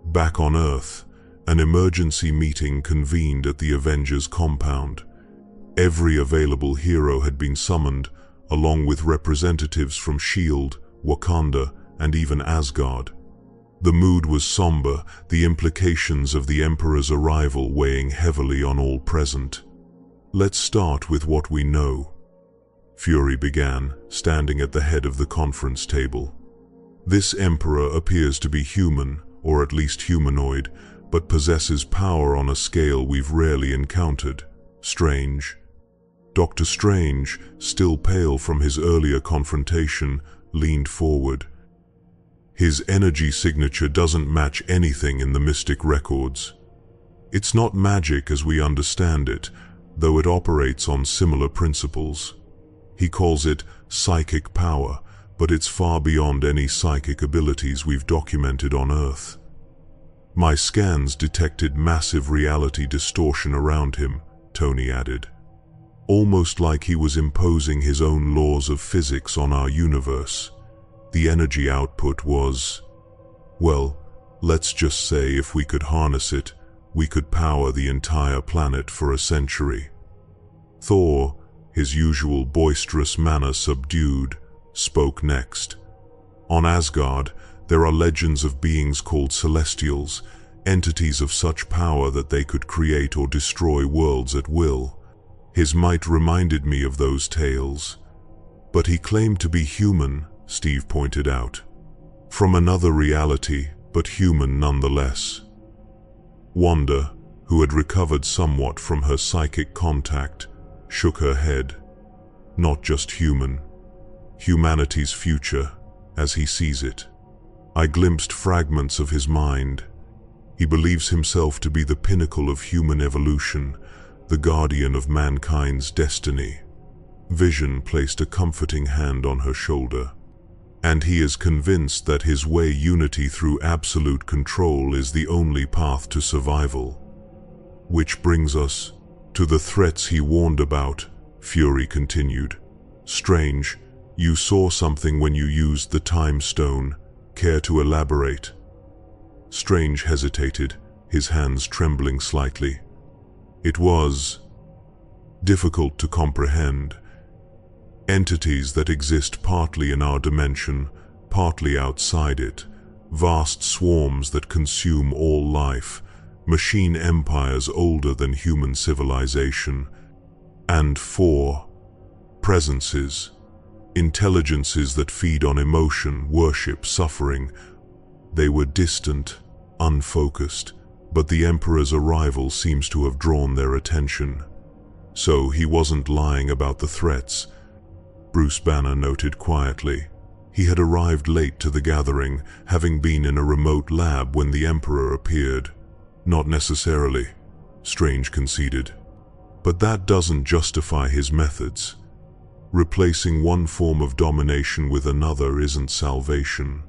Back on Earth, an emergency meeting convened at the Avengers compound. Every available hero had been summoned, along with representatives from S.H.I.E.L.D., Wakanda, and even Asgard. The mood was somber, the implications of the Emperor's arrival weighing heavily on all present. "Let's start with what we know," Fury began, standing at the head of the conference table. "This Emperor appears to be human, or at least humanoid, but possesses power on a scale we've rarely encountered. Strange." Dr. Strange, still pale from his earlier confrontation, leaned forward. "His energy signature doesn't match anything in the mystic records. It's not magic as we understand it, though it operates on similar principles. He calls it psychic power, but it's far beyond any psychic abilities we've documented on Earth. My scans detected massive reality distortion around him," Tony added. "Almost like he was imposing his own laws of physics on our universe. The energy output was, well, let's just say if we could harness it, we could power the entire planet for a century." Thor, his usual boisterous manner subdued, spoke next. "On Asgard, there are legends of beings called Celestials, entities of such power that they could create or destroy worlds at will. His might reminded me of those tales. But he claimed to be human, Steve pointed out. From another reality, but human nonetheless. Wanda, who had recovered somewhat from her psychic contact, shook her head. Not just human. Humanity's future, as he sees it. I glimpsed fragments of his mind. He believes himself to be the pinnacle of human evolution, the guardian of mankind's destiny. Vision placed a comforting hand on her shoulder. And he is convinced that his way, unity through absolute control, is the only path to survival. Which brings us to the threats he warned about, Fury continued. Strange, you saw something when you used the Time Stone. Care to elaborate? Strange hesitated, his hands trembling slightly. It was difficult to comprehend. Entities that exist partly in our dimension, partly outside it. Vast swarms that consume all life. Machine empires older than human civilization. And 4 presences. Intelligences that feed on emotion, worship, suffering. They were distant, unfocused, but the Emperor's arrival seems to have drawn their attention. So he wasn't lying about the threats, Bruce Banner noted quietly. He had arrived late to the gathering, having been in a remote lab when the Emperor appeared. Not necessarily, Strange conceded. But that doesn't justify his methods. Replacing one form of domination with another isn't salvation.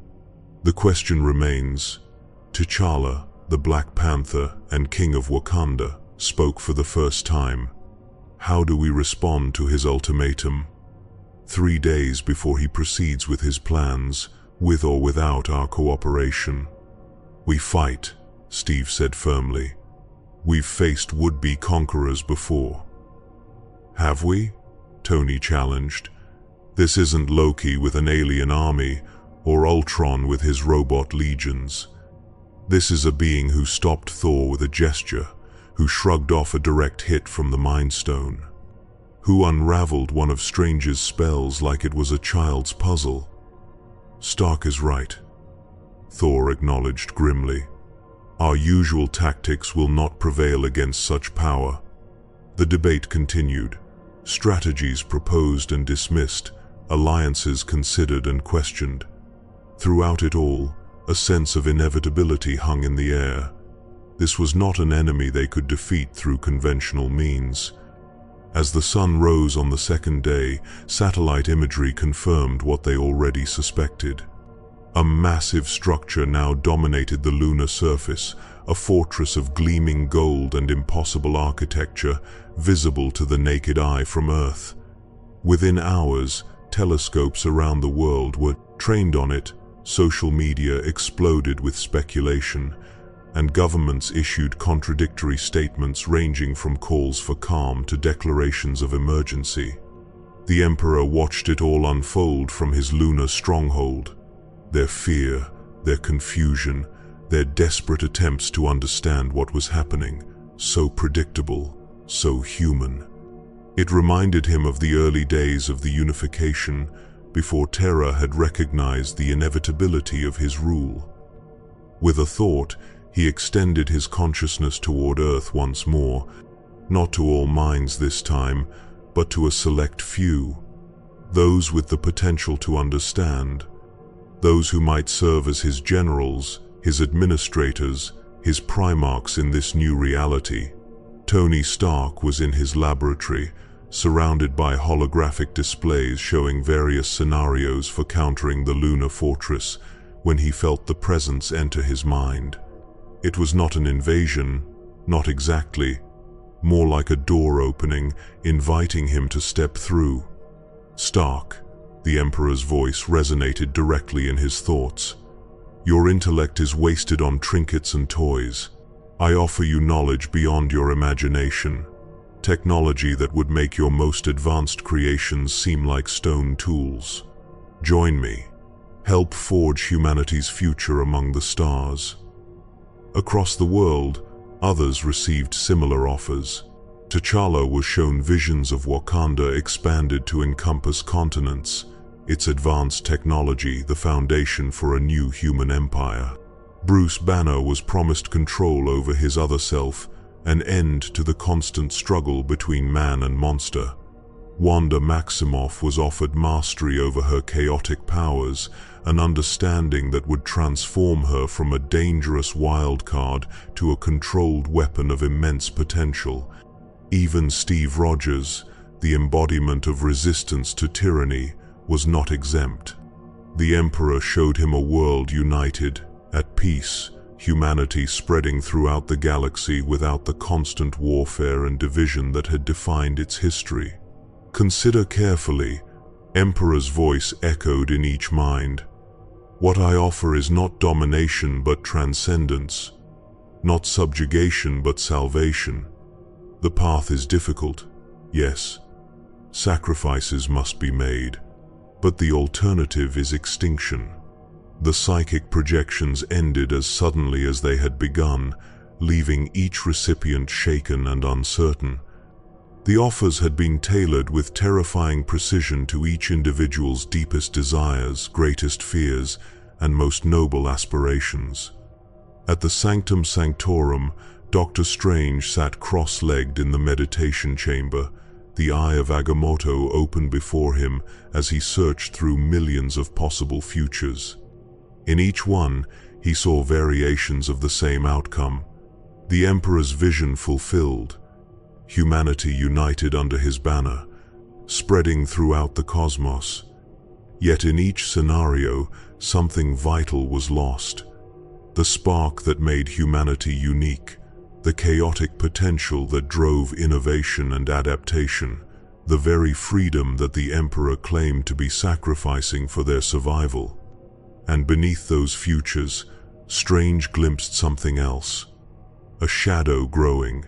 The question remains. T'Challa, the Black Panther and King of Wakanda, spoke for the first time. How do we respond to his ultimatum? 3 days before he proceeds with his plans, with or without our cooperation. We fight, Steve said firmly. We've faced would-be conquerors before. Have we? Tony challenged. This isn't Loki with an alien army, or Ultron with his robot legions. This is a being who stopped Thor with a gesture, who shrugged off a direct hit from the Mind Stone, who unraveled one of Strange's spells like it was a child's puzzle. Stark is right, Thor acknowledged grimly. Our usual tactics will not prevail against such power. The debate continued. Strategies proposed and dismissed, alliances considered and questioned. Throughout it all, a sense of inevitability hung in the air. This was not an enemy they could defeat through conventional means. As the sun rose on the second day, satellite imagery confirmed what they already suspected. A massive structure now dominated the lunar surface, a fortress of gleaming gold and impossible architecture, visible to the naked eye from Earth. Within hours, telescopes around the world were trained on it, social media exploded with speculation, and governments issued contradictory statements ranging from calls for calm to declarations of emergency. The Emperor watched it all unfold from his lunar stronghold. Their fear, their confusion, their desperate attempts to understand what was happening, so predictable, so human. It reminded him of the early days of the unification, before Terra had recognized the inevitability of his rule. With a thought, he extended his consciousness toward Earth once more, not to all minds this time, but to a select few, those with the potential to understand, those who might serve as his generals, his administrators, his primarchs in this new reality. Tony Stark was in his laboratory, surrounded by holographic displays showing various scenarios for countering the lunar fortress, when he felt the presence enter his mind. It was not an invasion, not exactly, more like a door opening, inviting him to step through. Stark, the Emperor's voice resonated directly in his thoughts. Your intellect is wasted on trinkets and toys. I offer you knowledge beyond your imagination. Technology that would make your most advanced creations seem like stone tools. Join me. Help forge humanity's future among the stars. Across the world, others received similar offers. T'Challa was shown visions of Wakanda expanded to encompass continents, its advanced technology the foundation for a new human empire. Bruce Banner was promised control over his other self, an end to the constant struggle between man and monster. Wanda Maximoff was offered mastery over her chaotic powers, an understanding that would transform her from a dangerous wildcard to a controlled weapon of immense potential. Even Steve Rogers, the embodiment of resistance to tyranny, was not exempt. The Emperor showed him a world united, at peace, humanity spreading throughout the galaxy without the constant warfare and division that had defined its history. Consider carefully, Emperor's voice echoed in each mind. What I offer is not domination but transcendence, not subjugation but salvation. The path is difficult, yes. Sacrifices must be made, but the alternative is extinction. The psychic projections ended as suddenly as they had begun, leaving each recipient shaken and uncertain. The offers had been tailored with terrifying precision to each individual's deepest desires, greatest fears, and most noble aspirations. At the Sanctum Sanctorum, Dr. Strange sat cross-legged in the meditation chamber, the eye of Agamotto open before him as he searched through millions of possible futures. In each one, he saw variations of the same outcome. The Emperor's vision fulfilled, humanity united under his banner, spreading throughout the cosmos. Yet in each scenario, something vital was lost. The spark that made humanity unique, the chaotic potential that drove innovation and adaptation, the very freedom that the Emperor claimed to be sacrificing for their survival. And beneath those futures, Strange glimpsed something else, a shadow growing.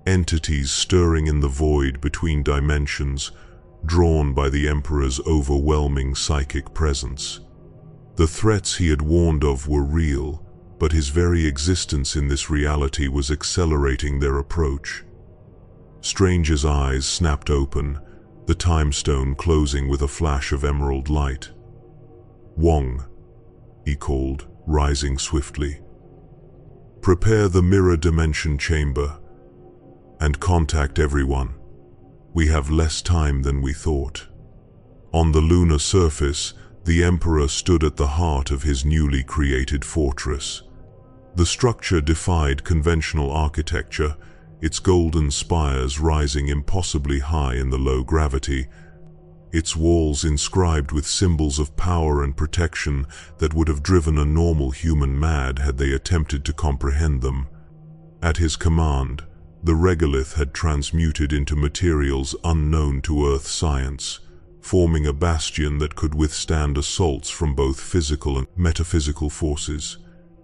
Entities stirring in the void between dimensions, drawn by the Emperor's overwhelming psychic presence. The threats he had warned of were real, but his very existence in this reality was accelerating their approach. Strange's eyes snapped open, the time stone closing with a flash of emerald light. "Wong," he called, rising swiftly. "Prepare the mirror dimension chamber and contact everyone. We have less time than we thought." On the lunar surface, the Emperor stood at the heart of his newly created fortress. The structure defied conventional architecture, its golden spires rising impossibly high in the low gravity, its walls inscribed with symbols of power and protection that would have driven a normal human mad had they attempted to comprehend them. At his command, the regolith had transmuted into materials unknown to Earth science, forming a bastion that could withstand assaults from both physical and metaphysical forces.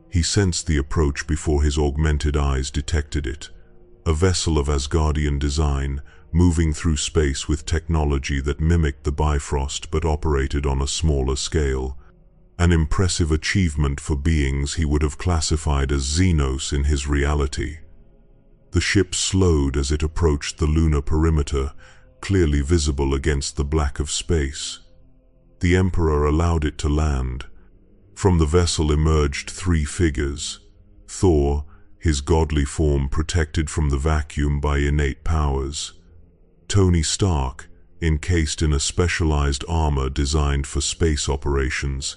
He sensed the approach before his augmented eyes detected it. A vessel of Asgardian design, moving through space with technology that mimicked the Bifrost but operated on a smaller scale. An impressive achievement for beings he would have classified as Xenos in his reality. The ship slowed as it approached the lunar perimeter, clearly visible against the black of space. The Emperor allowed it to land. From the vessel emerged three figures. Thor, his godly form protected from the vacuum by innate powers. Tony Stark, encased in a specialized armor designed for space operations.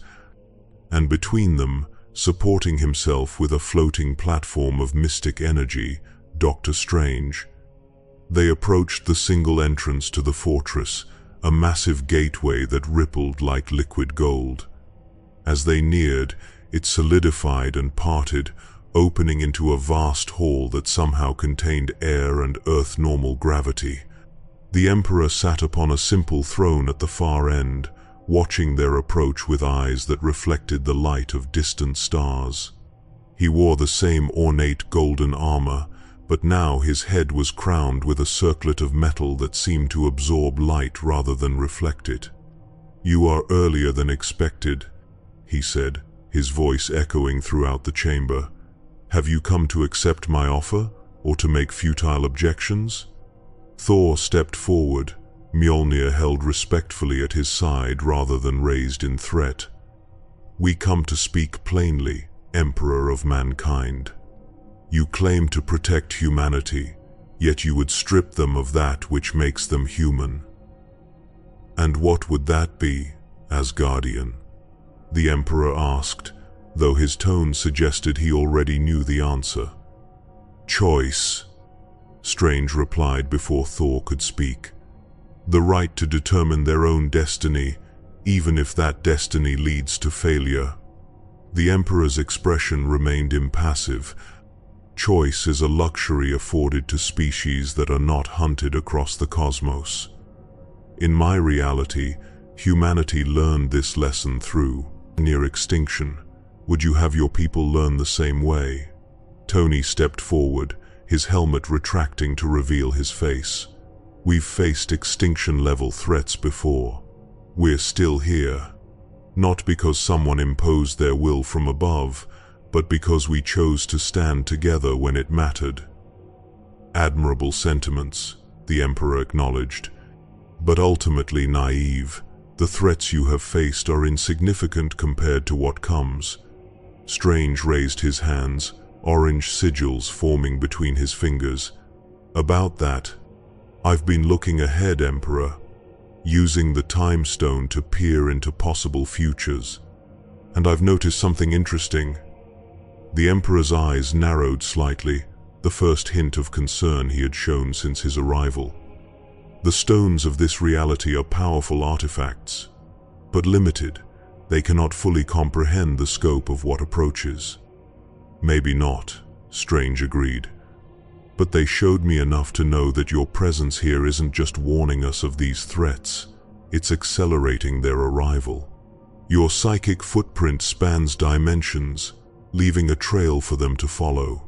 And between them, supporting himself with a floating platform of mystic energy, Dr. Strange. They approached the single entrance to the fortress, a massive gateway that rippled like liquid gold. As they neared, it solidified and parted, opening into a vast hall that somehow contained air and Earth-normal gravity. The Emperor sat upon a simple throne at the far end, watching their approach with eyes that reflected the light of distant stars. He wore the same ornate golden armor, but now his head was crowned with a circlet of metal that seemed to absorb light rather than reflect it. "You are earlier than expected," he said, his voice echoing throughout the chamber. Have you come to accept my offer, or to make futile objections? Thor stepped forward, Mjolnir held respectfully at his side rather than raised in threat. We come to speak plainly, Emperor of mankind. You claim to protect humanity, yet you would strip them of that which makes them human. And what would that be, Asgardian? The Emperor asked, though his tone suggested he already knew the answer. Choice, Strange replied before Thor could speak. The right to determine their own destiny, even if that destiny leads to failure. The Emperor's expression remained impassive. Choice is a luxury afforded to species that are not hunted across the cosmos. In my reality, humanity learned this lesson through near extinction. Would you have your people learn the same way? Tony stepped forward, his helmet retracting to reveal his face. We've faced extinction-level threats before. We're still here. Not because someone imposed their will from above, but because we chose to stand together when it mattered. Admirable sentiments, the Emperor acknowledged, but ultimately naive. The threats you have faced are insignificant compared to what comes. Strange raised his hands, orange sigils forming between his fingers. About that, I've been looking ahead, Emperor, using the time stone to peer into possible futures. And I've noticed something interesting. The Emperor's eyes narrowed slightly, the first hint of concern he had shown since his arrival. The stones of this reality are powerful artifacts, but limited. They cannot fully comprehend the scope of what approaches. Maybe not, Strange agreed. But they showed me enough to know that your presence here isn't just warning us of these threats, it's accelerating their arrival. Your psychic footprint spans dimensions, leaving a trail for them to follow.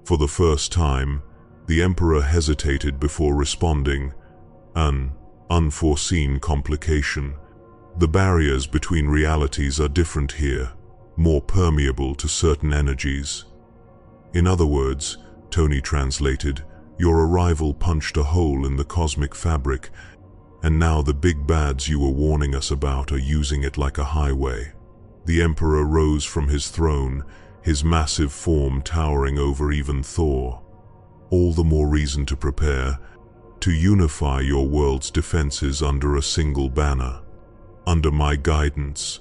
For the first time, the Emperor hesitated before responding, an unforeseen complication. The barriers between realities are different here, more permeable to certain energies. In other words, Tony translated, your arrival punched a hole in the cosmic fabric, and now the big bads you were warning us about are using it like a highway. The Emperor rose from his throne, his massive form towering over even Thor. All the more reason to prepare, to unify your world's defenses under a single banner. Under my guidance.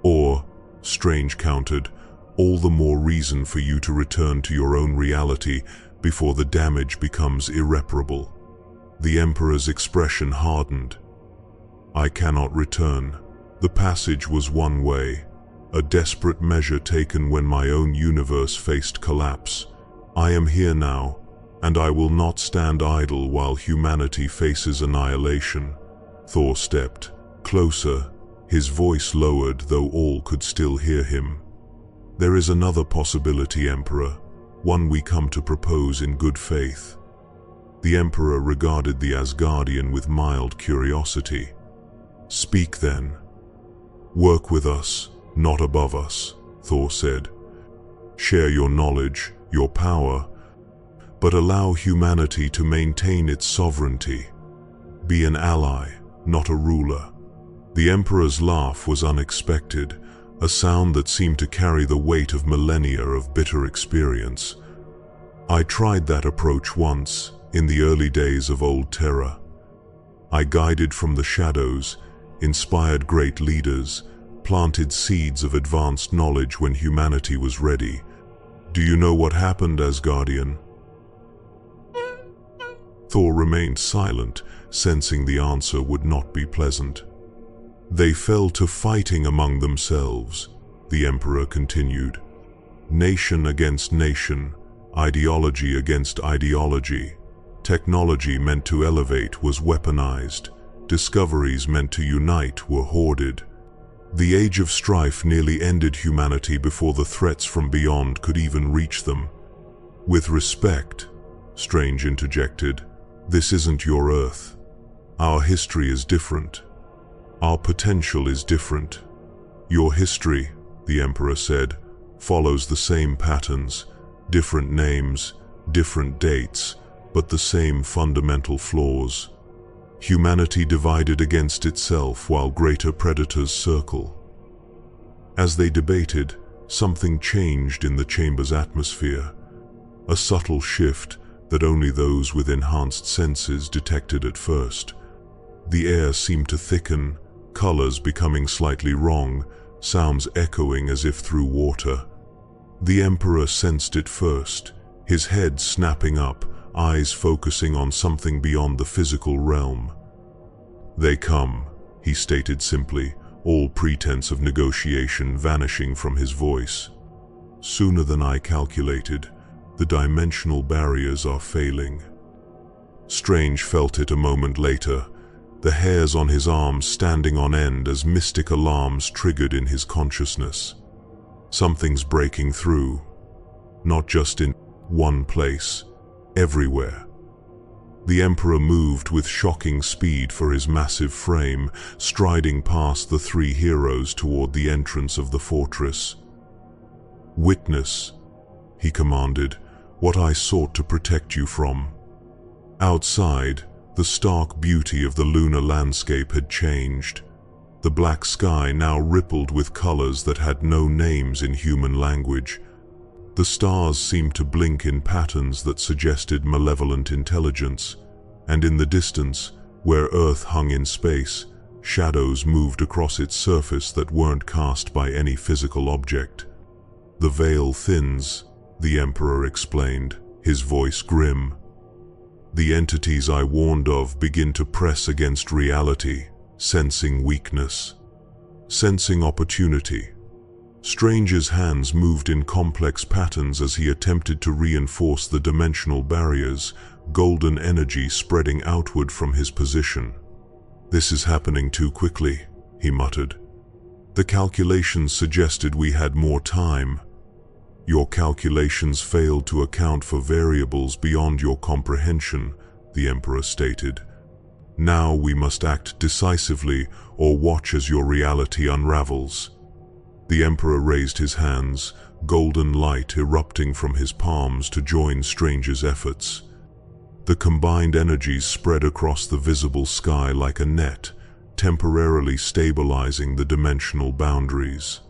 Or, Strange countered, all the more reason for you to return to your own reality before the damage becomes irreparable. The Emperor's expression hardened. I cannot return. The passage was one way, a desperate measure taken when my own universe faced collapse. I am here now, and I will not stand idle while humanity faces annihilation. Thor stepped closer, his voice lowered though all could still hear him. There is another possibility, Emperor, one we come to propose in good faith. The Emperor regarded the Asgardian with mild curiosity. Speak then. Work with us, not above us, Thor said. Share your knowledge, your power, but allow humanity to maintain its sovereignty. Be an ally, not a ruler. The Emperor's laugh was unexpected, a sound that seemed to carry the weight of millennia of bitter experience. I tried that approach once, in the early days of Old Terra. I guided from the shadows, inspired great leaders, planted seeds of advanced knowledge when humanity was ready. Do you know what happened, Asgardian? Thor remained silent, sensing the answer would not be pleasant. They fell to fighting among themselves, the Emperor continued. Nation against nation, ideology against ideology. Technology meant to elevate was weaponized. Discoveries meant to unite were hoarded. The age of strife nearly ended humanity before the threats from beyond could even reach them. With respect, Strange interjected, this isn't your Earth. Our history is different. Our potential is different. Your history, the Emperor said, follows the same patterns, different names, different dates, but the same fundamental flaws. Humanity divided against itself while greater predators circle. As they debated, something changed in the chamber's atmosphere, a subtle shift that only those with enhanced senses detected at first. The air seemed to thicken, colors becoming slightly wrong, sounds echoing as if through water. The Emperor sensed it first, his head snapping up, eyes focusing on something beyond the physical realm. "They come," he stated simply, all pretense of negotiation vanishing from his voice. "Sooner than I calculated, the dimensional barriers are failing." Strange felt it a moment later, the hairs on his arms standing on end as mystic alarms triggered in his consciousness. Something's breaking through, not just in one place, everywhere. The Emperor moved with shocking speed for his massive frame, striding past the three heroes toward the entrance of the fortress. "Witness," he commanded, "what I sought to protect you from." Outside, the stark beauty of the lunar landscape had changed. The black sky now rippled with colors that had no names in human language. The stars seemed to blink in patterns that suggested malevolent intelligence, and in the distance, where Earth hung in space, shadows moved across its surface that weren't cast by any physical object. "The veil thins," the Emperor explained, his voice grim. "The entities I warned of begin to press against reality, sensing weakness, sensing opportunity." Strange's hands moved in complex patterns as he attempted to reinforce the dimensional barriers, golden energy spreading outward from his position. "This is happening too quickly," he muttered. "The calculations suggested we had more time." "Your calculations failed to account for variables beyond your comprehension," the Emperor stated. "Now we must act decisively or watch as your reality unravels." The Emperor raised his hands, golden light erupting from his palms to join Strange's efforts. The combined energies spread across the visible sky like a net, temporarily stabilizing the dimensional boundaries.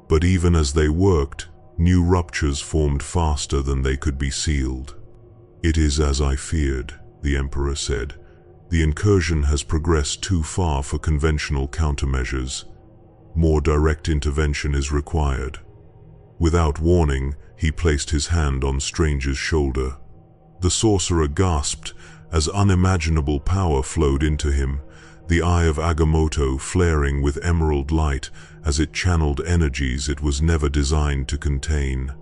But even as they worked, new ruptures formed faster than they could be sealed. "It is as I feared," the Emperor said. "The incursion has progressed too far for conventional countermeasures. More direct intervention is required." Without warning, he placed his hand on Strange's shoulder. The sorcerer gasped as unimaginable power flowed into him, the eye of Agamotto flaring with emerald light as it channeled energies it was never designed to contain.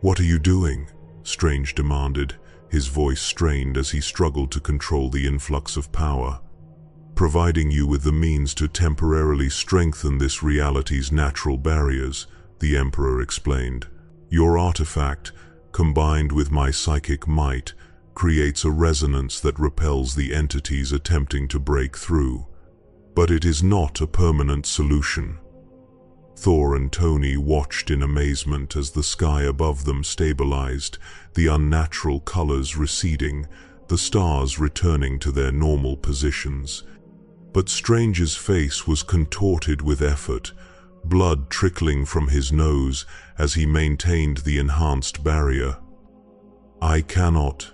"What are you doing?" Strange demanded, his voice strained as he struggled to control the influx of power. "Providing you with the means to temporarily strengthen this reality's natural barriers," the Emperor explained. "Your artifact, combined with my psychic might, creates a resonance that repels the entities attempting to break through. But it is not a permanent solution." Thor and Tony watched in amazement as the sky above them stabilized, the unnatural colors receding, the stars returning to their normal positions. But Strange's face was contorted with effort, blood trickling from his nose as he maintained the enhanced barrier. "I cannot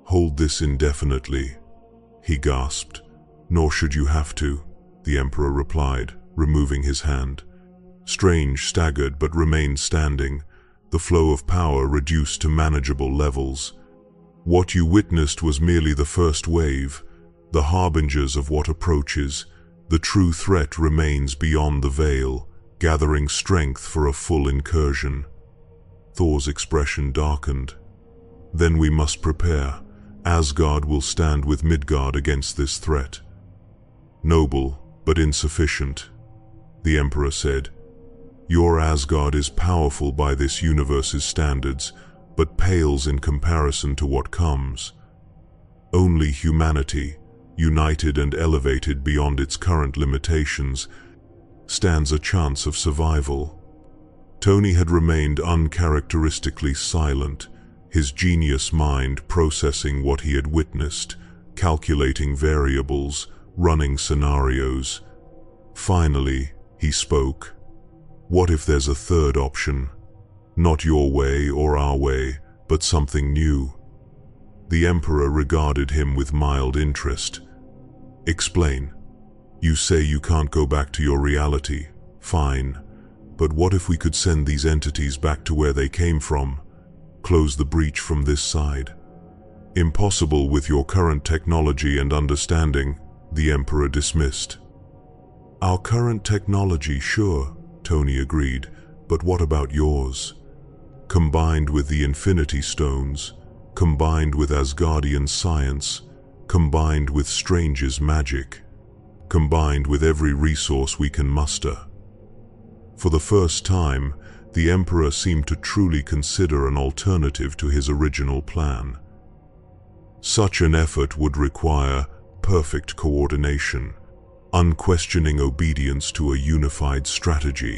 hold this indefinitely," he gasped. "Nor should you have to," the Emperor replied, removing his hand. Strange staggered but remained standing, the flow of power reduced to manageable levels. "What you witnessed was merely the first wave, the harbingers of what approaches. The true threat remains beyond the veil, gathering strength for a full incursion." Thor's expression darkened. "Then we must prepare. Asgard will stand with Midgard against this threat." "Noble, but insufficient," the Emperor said. "Your Asgard is powerful by this universe's standards, but pales in comparison to what comes. Only humanity, united and elevated beyond its current limitations, stands a chance of survival." Tony had remained uncharacteristically silent, his genius mind processing what he had witnessed, calculating variables, running scenarios. Finally, he spoke. "What if there's a third option? Not your way or our way, but something new?" The Emperor regarded him with mild interest. "Explain. You say you can't go back to your reality. Fine. But what if we could send these entities back to where they came from? Close the breach from this side?" "Impossible with your current technology and understanding," the Emperor dismissed. "Our current technology, sure," Tony agreed, "but what about yours? Combined with the Infinity Stones, combined with Asgardian science, combined with Strange's magic, combined with every resource we can muster." For the first time, the Emperor seemed to truly consider an alternative to his original plan. Such an effort would require perfect coordination, unquestioning obedience to a unified strategy.